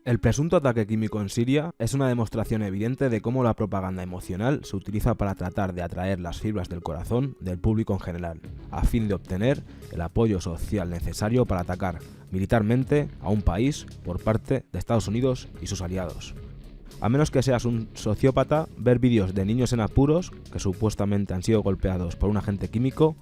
El presunto ataque químico en Siria es una demostración evidente de cómo la propaganda emocional se utiliza para tratar de atraer las fibras del corazón del público en general, a fin de obtener el apoyo social necesario para atacar militarmente a un país por parte de Estados Unidos y sus aliados. A menos que seas un sociópata, ver vídeos de niños en apuros que supuestamente han sido golpeados por un agente químico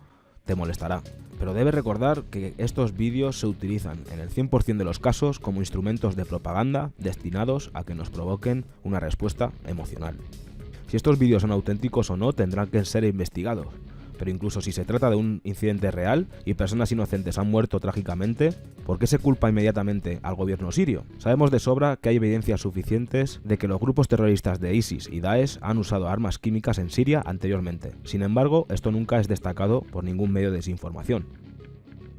te molestará. Pero debes recordar que estos vídeos se utilizan en el 100% de los casos como instrumentos de propaganda destinados a que nos provoquen una respuesta emocional. Si estos vídeos son auténticos o no tendrán que ser investigados, pero incluso si se trata de un incidente real y personas inocentes han muerto trágicamente, ¿por qué se culpa inmediatamente al gobierno sirio? Sabemos de sobra que hay evidencias suficientes de que los grupos terroristas de ISIS y Daesh han usado armas químicas en Siria anteriormente. Sin embargo, esto nunca es destacado por ningún medio de desinformación.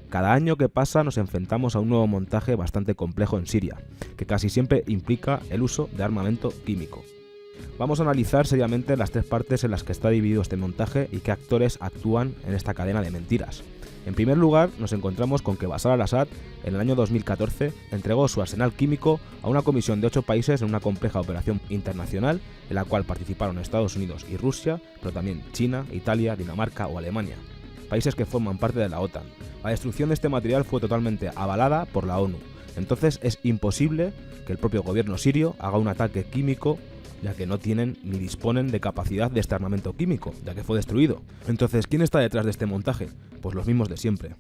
Cada año que pasa nos enfrentamos a un nuevo montaje bastante complejo en Siria, que casi siempre implica el uso de armamento químico. Vamos a analizar seriamente las tres partes en las que está dividido este montaje y qué actores actúan en esta cadena de mentiras. En primer lugar, nos encontramos con que Bashar al-Assad, en el año 2014, entregó su arsenal químico a una comisión de 8 países en una compleja operación internacional en la cual participaron Estados Unidos y Rusia, pero también China, Italia, Dinamarca o Alemania, países que forman parte de la OTAN. La destrucción de este material fue totalmente avalada por la ONU, entonces es imposible que el propio gobierno sirio haga un ataque químico, ya que no tienen ni disponen de capacidad de este armamento químico, ya que fue destruido. Entonces, ¿quién está detrás de este montaje? Pues los mismos de siempre.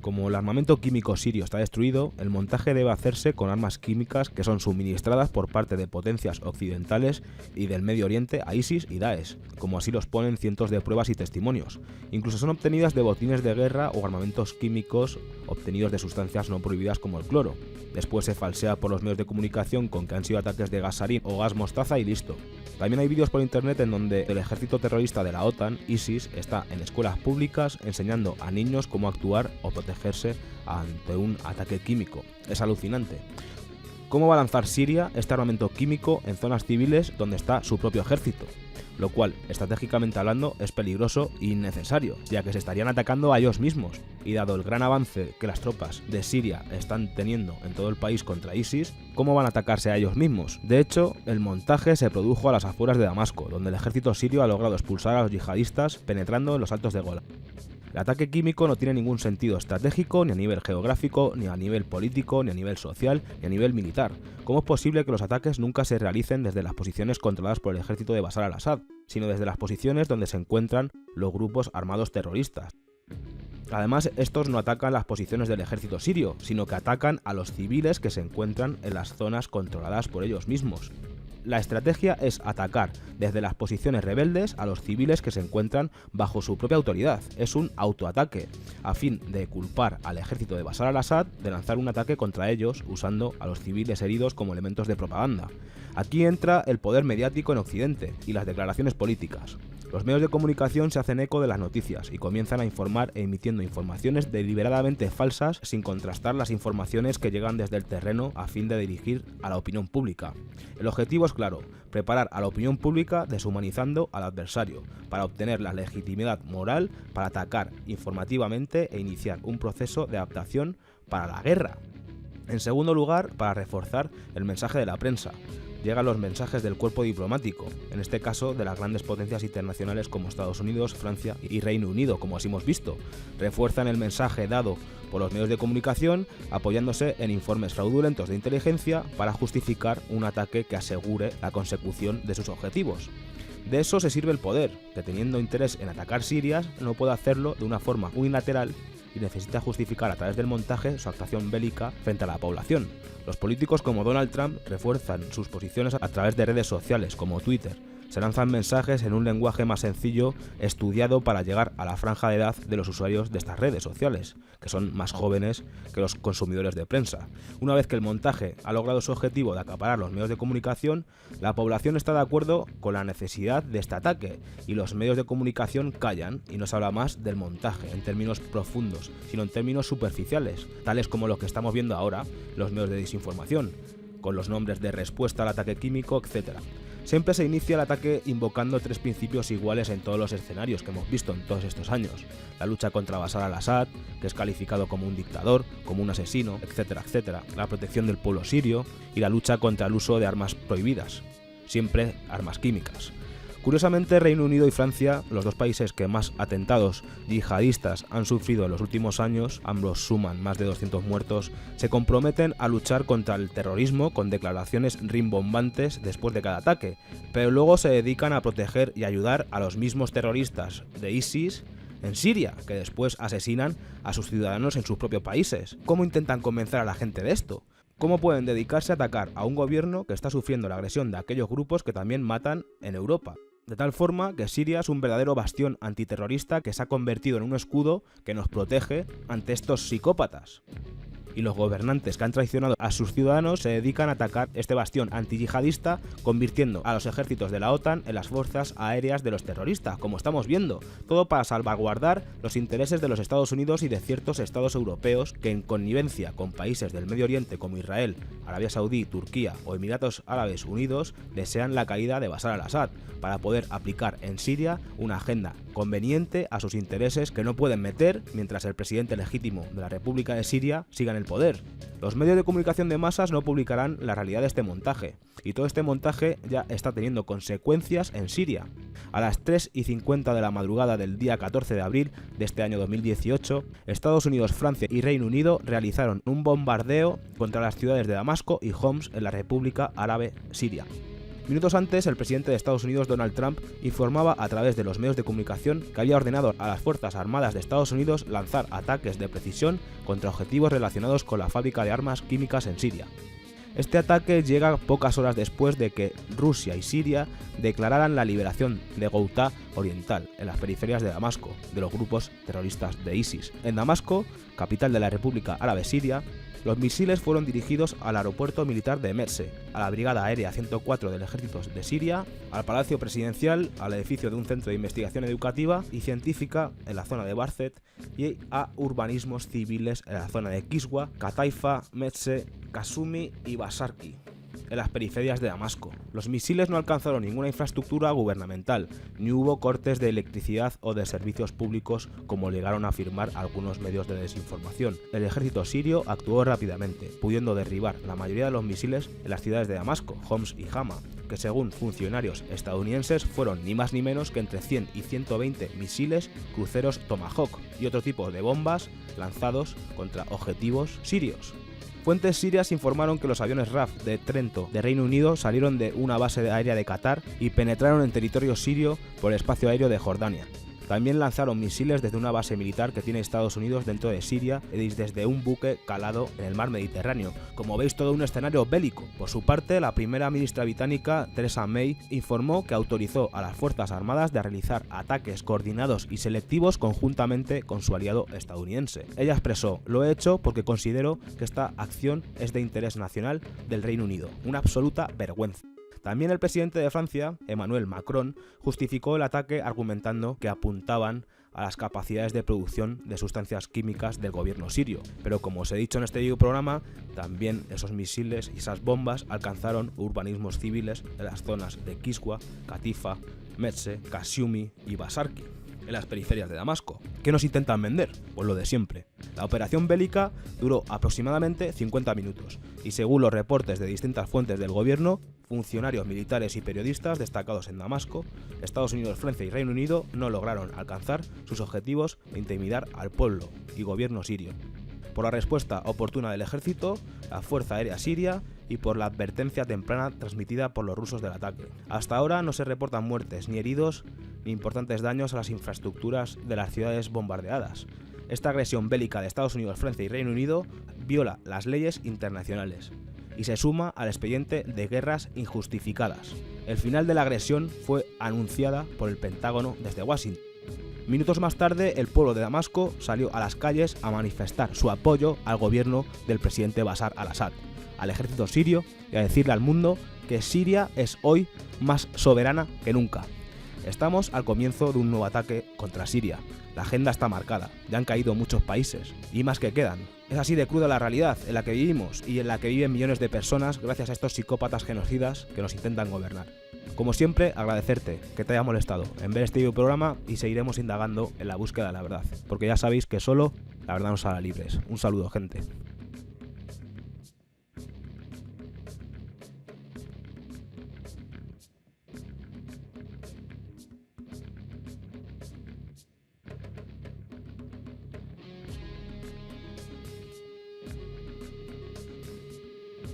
Como el armamento químico sirio está destruido, el montaje debe hacerse con armas químicas que son suministradas por parte de potencias occidentales y del Medio Oriente a ISIS y Daesh, como así los ponen cientos de pruebas y testimonios. Incluso son obtenidas de botines de guerra o armamentos químicos obtenidos de sustancias no prohibidas como el cloro. Después se falsea por los medios de comunicación con que han sido ataques de gas sarín o gas mostaza y listo. También hay vídeos por internet en donde el ejército terrorista de la OTAN, ISIS, está en escuelas públicas enseñando a niños cómo actuar o protegerse ante un ataque químico. Es alucinante. ¿Cómo va a lanzar Siria este armamento químico en zonas civiles donde está su propio ejército? Lo cual, estratégicamente hablando, es peligroso e innecesario, ya que se estarían atacando a ellos mismos. Y dado el gran avance que las tropas de Siria están teniendo en todo el país contra ISIS, ¿cómo van a atacarse a ellos mismos? De hecho, el montaje se produjo a las afueras de Damasco, donde el ejército sirio ha logrado expulsar a los yihadistas penetrando en los altos de Golán. El ataque químico no tiene ningún sentido estratégico, ni a nivel geográfico, ni a nivel político, ni a nivel social, ni a nivel militar. ¿Cómo es posible que los ataques nunca se realicen desde las posiciones controladas por el ejército de Bashar al-Assad, sino desde las posiciones donde se encuentran los grupos armados terroristas? Además, estos no atacan las posiciones del ejército sirio, sino que atacan a los civiles que se encuentran en las zonas controladas por ellos mismos. La estrategia es atacar desde las posiciones rebeldes a los civiles que se encuentran bajo su propia autoridad. Es un autoataque, a fin de culpar al ejército de Bashar al-Assad de lanzar un ataque contra ellos usando a los civiles heridos como elementos de propaganda. Aquí entra el poder mediático en Occidente y las declaraciones políticas. Los medios de comunicación se hacen eco de las noticias y comienzan a informar emitiendo informaciones deliberadamente falsas sin contrastar las informaciones que llegan desde el terreno a fin de dirigir a la opinión pública. El objetivo es claro, preparar a la opinión pública deshumanizando al adversario, para obtener la legitimidad moral para atacar informativamente e iniciar un proceso de adaptación para la guerra. En segundo lugar, para reforzar el mensaje de la prensa. Llegan los mensajes del cuerpo diplomático, en este caso de las grandes potencias internacionales como Estados Unidos, Francia y Reino Unido, como así hemos visto. Refuerzan el mensaje dado por los medios de comunicación apoyándose en informes fraudulentos de inteligencia para justificar un ataque que asegure la consecución de sus objetivos. De eso se sirve el poder, que teniendo interés en atacar Siria no puede hacerlo de una forma unilateral y necesita justificar a través del montaje su actuación bélica frente a la población. Los políticos como Donald Trump refuerzan sus posiciones a través de redes sociales como Twitter. Se lanzan mensajes en un lenguaje más sencillo, estudiado para llegar a la franja de edad de los usuarios de estas redes sociales, que son más jóvenes que los consumidores de prensa. Una vez que el montaje ha logrado su objetivo de acaparar los medios de comunicación, la población está de acuerdo con la necesidad de este ataque, y los medios de comunicación callan y no se habla más del montaje en términos profundos, sino en términos superficiales, tales como los que estamos viendo ahora, los medios de desinformación, con los nombres de respuesta al ataque químico, etc. Siempre se inicia el ataque invocando 3 principios iguales en todos los escenarios que hemos visto en todos estos años. La lucha contra Bashar al-Assad, que es calificado como un dictador, como un asesino, etcétera, etcétera. La protección del pueblo sirio y la lucha contra el uso de armas prohibidas, siempre armas químicas. Curiosamente, Reino Unido y Francia, los dos países que más atentados yihadistas han sufrido en los últimos años, ambos suman más de 200 muertos, se comprometen a luchar contra el terrorismo con declaraciones rimbombantes después de cada ataque, pero luego se dedican a proteger y ayudar a los mismos terroristas de ISIS en Siria, que después asesinan a sus ciudadanos en sus propios países. ¿Cómo intentan convencer a la gente de esto? ¿Cómo pueden dedicarse a atacar a un gobierno que está sufriendo la agresión de aquellos grupos que también matan en Europa? De tal forma que Siria es un verdadero bastión antiterrorista que se ha convertido en un escudo que nos protege ante estos psicópatas. Y los gobernantes que han traicionado a sus ciudadanos se dedican a atacar este bastión antiyihadista, convirtiendo a los ejércitos de la OTAN en las fuerzas aéreas de los terroristas, como estamos viendo, todo para salvaguardar los intereses de los Estados Unidos y de ciertos estados europeos que, en connivencia con países del Medio Oriente como Israel, Arabia Saudí, Turquía o Emiratos Árabes Unidos, desean la caída de Bashar al-Assad, para poder aplicar en Siria una agenda conveniente a sus intereses que no pueden meter mientras el presidente legítimo de la República de Siria siga en el poder. Los medios de comunicación de masas no publicarán la realidad de este montaje, y todo este montaje ya está teniendo consecuencias en Siria. A las 3:50 de la madrugada del día 14 de abril de este año 2018, Estados Unidos, Francia y Reino Unido realizaron un bombardeo contra las ciudades de Damasco y Homs en la República Árabe Siria. Minutos antes, el presidente de Estados Unidos, Donald Trump, informaba a través de los medios de comunicación que había ordenado a las Fuerzas Armadas de Estados Unidos lanzar ataques de precisión contra objetivos relacionados con la fábrica de armas químicas en Siria. Este ataque llega pocas horas después de que Rusia y Siria declararan la liberación de Ghouta Oriental, en las periferias de Damasco, de los grupos terroristas de ISIS. En Damasco, capital de la República Árabe Siria, los misiles fueron dirigidos al aeropuerto militar de Mersey, a la Brigada Aérea 104 del Ejército de Siria, al Palacio Presidencial, al edificio de un centro de investigación educativa y científica en la zona de Barzet y a urbanismos civiles en la zona de Kiswa, Kataifa, Mersey, Kasumi y Basarki, en las periferias de Damasco. Los misiles no alcanzaron ninguna infraestructura gubernamental, ni hubo cortes de electricidad o de servicios públicos como llegaron a afirmar algunos medios de desinformación. El ejército sirio actuó rápidamente, pudiendo derribar la mayoría de los misiles en las ciudades de Damasco, Homs y Hama, que según funcionarios estadounidenses fueron ni más ni menos que entre 100 y 120 misiles cruceros Tomahawk y otro tipo de bombas lanzados contra objetivos sirios. Fuentes sirias informaron que los aviones RAF de Trento de Reino Unido salieron de una base aérea de Qatar y penetraron en territorio sirio por el espacio aéreo de Jordania. También lanzaron misiles desde una base militar que tiene Estados Unidos dentro de Siria y desde un buque calado en el mar Mediterráneo. Como veis, todo un escenario bélico. Por su parte, la primera ministra británica, Theresa May, informó que autorizó a las Fuerzas Armadas de realizar ataques coordinados y selectivos conjuntamente con su aliado estadounidense. Ella expresó: "Lo he hecho porque considero que esta acción es de interés nacional del Reino Unido. Una absoluta vergüenza". También el presidente de Francia, Emmanuel Macron, justificó el ataque argumentando que apuntaban a las capacidades de producción de sustancias químicas del gobierno sirio. Pero como os he dicho en este programa, también esos misiles y esas bombas alcanzaron urbanismos civiles en las zonas de Kiswa, Katifa, Mersey, Kasumi y Basarki, en las periferias de Damasco. ¿Qué nos intentan vender? Pues lo de siempre. La operación bélica duró aproximadamente 50 minutos y según los reportes de distintas fuentes del gobierno, funcionarios militares y periodistas destacados en Damasco, Estados Unidos, Francia y Reino Unido no lograron alcanzar sus objetivos de intimidar al pueblo y gobierno sirio. Por la respuesta oportuna del ejército, la Fuerza Aérea Siria y por la advertencia temprana transmitida por los rusos del ataque. Hasta ahora no se reportan muertes ni heridos ni importantes daños a las infraestructuras de las ciudades bombardeadas. Esta agresión bélica de Estados Unidos, Francia y Reino Unido viola las leyes internacionales y se suma al expediente de guerras injustificadas. El final de la agresión fue anunciada por el Pentágono desde Washington. Minutos más tarde, el pueblo de Damasco salió a las calles a manifestar su apoyo al gobierno del presidente Bashar al-Assad, al ejército sirio y a decirle al mundo que Siria es hoy más soberana que nunca. Estamos al comienzo de un nuevo ataque contra Siria. La agenda está marcada, ya han caído muchos países y más que quedan. Es así de cruda la realidad en la que vivimos y en la que viven millones de personas gracias a estos psicópatas genocidas que nos intentan gobernar. Como siempre, agradecerte que te haya molestado en ver este programa y seguiremos indagando en la búsqueda de la verdad, porque ya sabéis que solo la verdad nos hará libres. Un saludo, gente.